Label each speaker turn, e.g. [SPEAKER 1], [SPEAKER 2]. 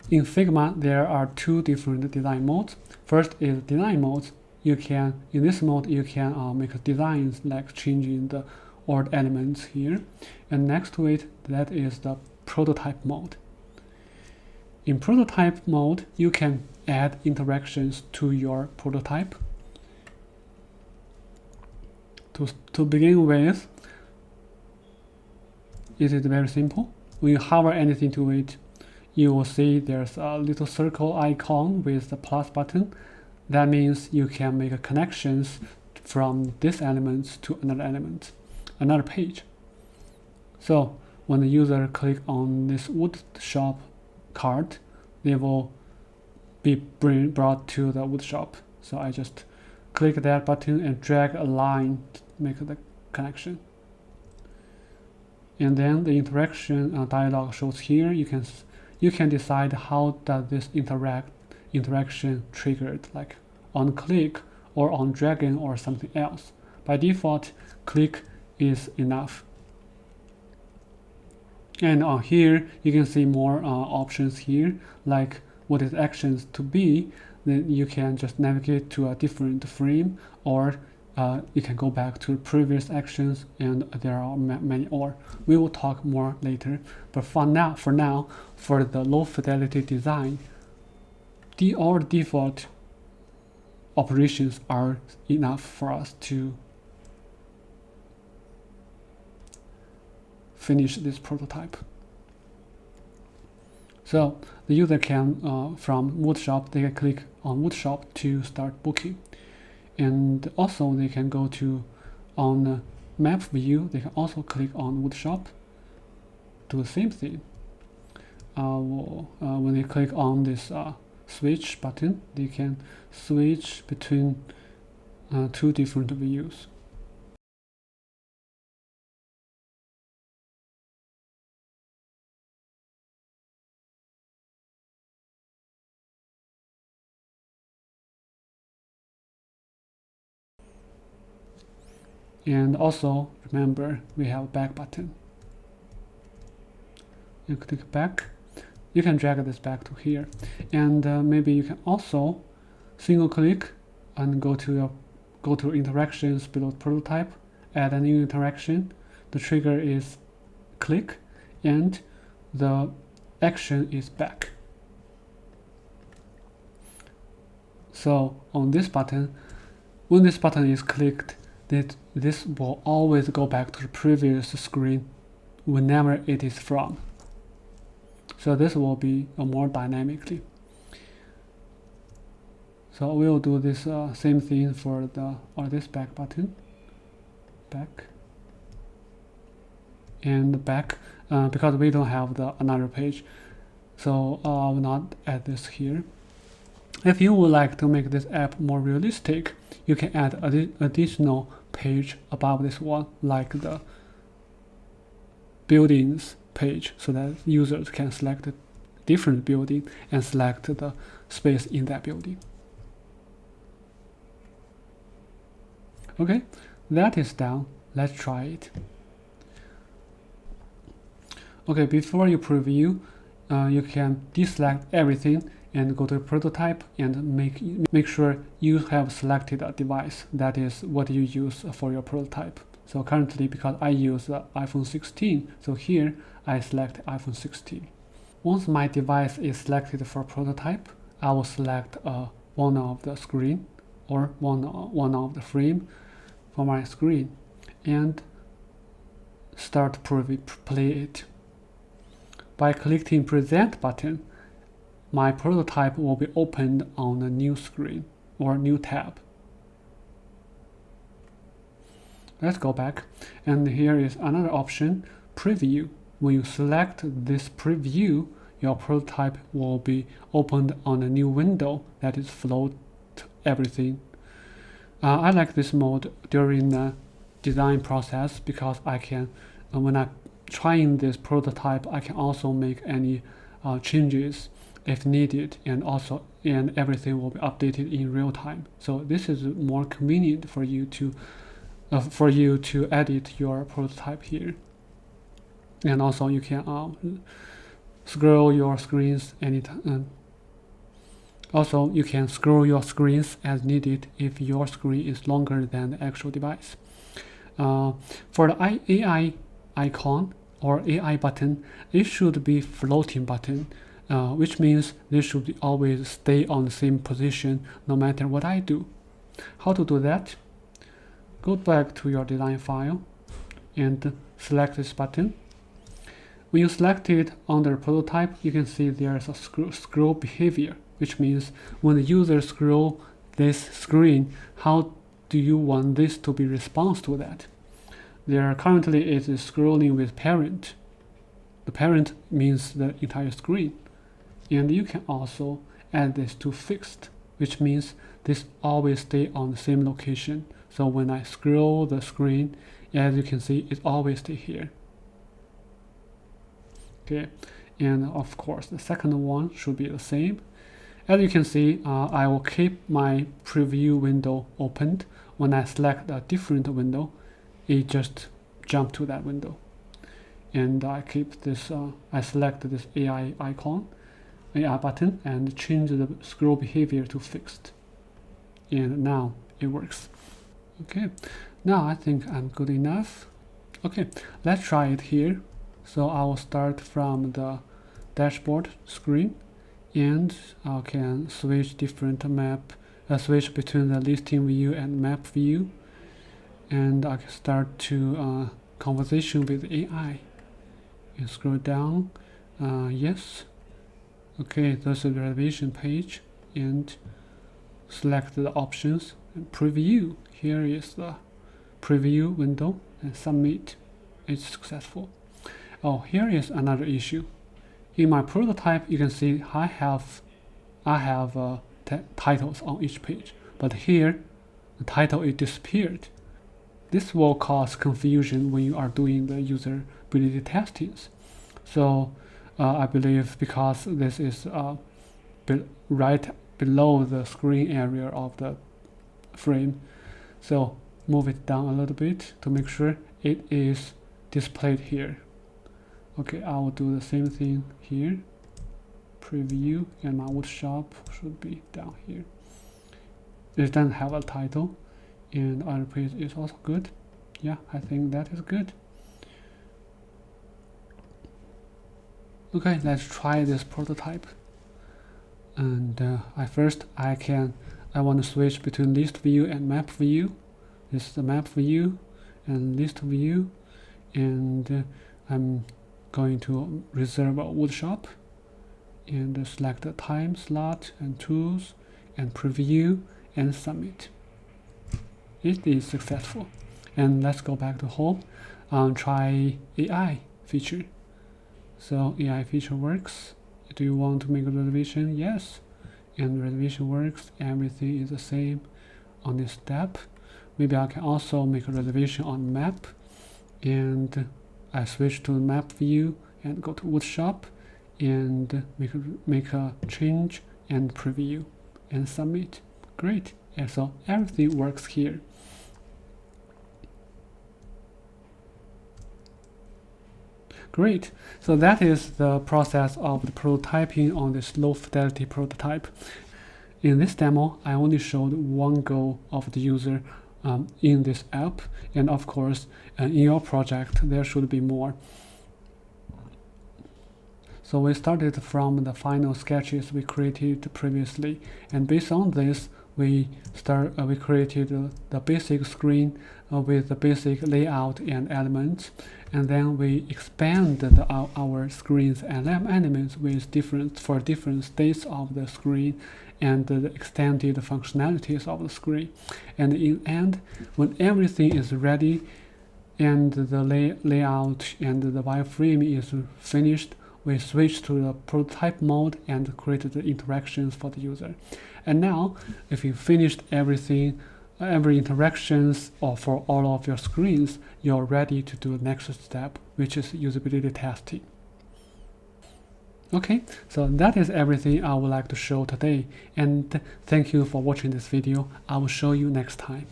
[SPEAKER 1] in Figma, there are two different design modes. First is design mode. In this mode, you can make designs like changing the old elements here. And next to it, that is the prototype mode. In prototype mode, you can add interactions to your prototype. To begin with, it is very simple. When you hover anything to it, you will see there's a little circle icon with the plus button. That means you can make connections from this element to another element, another page. So when the user click on this wood shop card, they will be brought to the wood shop. So I just click that button and drag a line to make the connection. And then the interaction dialog shows here. You can decide how does this interaction triggered, like on click or on dragging or something else. By default, click is enough. And on here, you can see more options here, like what is actions to be. Then you can just navigate to a different frame, or you can go back to previous actions, and there are many more. We will talk more later. But for now, for the low fidelity design, all default operations are enough for us to finish this prototype. So the user can, from Woodshop, they can click on Woodshop to start booking. And also they can go to, on the map view, they can also click on Woodshop, do the same thing. When they click on this switch button, they can switch between two different views. And also remember, we have a back button. You click back, you can drag this back to here, and maybe you can also single click and go to interactions below prototype, add a new interaction. The trigger is click, and the action is back. So on this button, when this button is clicked, this will always go back to the previous screen whenever it is from. So this will be more dynamically. So we'll do this same thing for this back button, back, and back, because we don't have another page. So I will not add this here. If you would like to make this app more realistic, you can add additional page above this one, like the buildings page, so that users can select a different building and select the space in that building. Okay, that is done. Let's try it. Okay, before you preview, you can deselect everything and go to prototype and make sure you have selected a device that is what you use for your prototype. So currently, because I use the iPhone 16, so here I select iPhone 16. Once my device is selected for prototype, I will select one of the screen or one of the frame for my screen and start play it. By clicking present button, my prototype will be opened on a new screen or new tab. Let's go back, and here is another option, preview. When you select this preview, your prototype will be opened on a new window that is float everything. I like this mode during the design process because I can, when I'm trying this prototype, I can also make any changes if needed, and everything will be updated in real time. So this is more convenient for you to edit your prototype here. And also you can scroll your screens anytime. Also, you can scroll your screens as needed if your screen is longer than the actual device. For the AI icon or AI button, it should be floating button, which means they should always stay on the same position no matter what I do. How to do that? Go back to your design file and select this button. When you select it under prototype, you can see there's a scroll behavior, which means when the user scroll this screen, how do you want this to be response to that? There currently is scrolling with parent. The parent means the entire screen. And you can also add this to fixed, which means this always stay on the same location. So when I scroll the screen, as you can see, it always stay here. Okay, and of course the second one should be the same. As you can see, I will keep my preview window opened. When I select a different window, it just jump to that window. And I keep this, I select this AI icon, AI button, and change the scroll behavior to fixed. And now it works. Okay, now I think I'm good enough. Okay, let's try it here. So I will start from the dashboard screen, and I can switch different map, switch between the listing view and map view, and I can start to conversation with AI. And scroll down, yes. Okay, there's a reservation page, and select the options and preview. Here is the preview window and submit. It's successful. Oh, here is another issue. In my prototype, you can see I have titles on each page, but here the title is disappeared. This will cause confusion when you are doing the usability testings. So I believe because this is right below the screen area of the frame, so move it down a little bit to make sure it is displayed here. Okay, I will do the same thing here. Preview, and my woodshop should be down here. It doesn't have a title, and other page is also good. Yeah, I think that is good. Okay, let's try this prototype. And I want to switch between list view and map view. This is the map view and list view, and I'm going to reserve a woodshop and select the time slot and tools and preview and submit. It is successful. And let's go back to home and try AI feature. So AI feature works. Do you want to make a reservation? Yes. And reservation works. Everything is the same on this step. Maybe I can also make a reservation on map, and I switch to map view and go to woodshop and make a change and preview and submit. Great. And so everything works here. Great. So that is the process of the prototyping on this low fidelity prototype. In this demo, I only showed one goal of the user in this app, and of course in your project there should be more. So we started from the final sketches we created previously, and based on this we created the basic screen with the basic layout and elements, and then we expanded our screens and elements with different states of the screen and the extended functionalities of the screen. And in the end, when everything is ready and the layout and the wireframe is finished, we switch to the prototype mode and create the interactions for the user. And now, if you finished everything, every interactions or for all of your screens, you're ready to do the next step, which is usability testing. Okay, so that is everything I would like to show today, and thank you for watching this video. I will show you next time.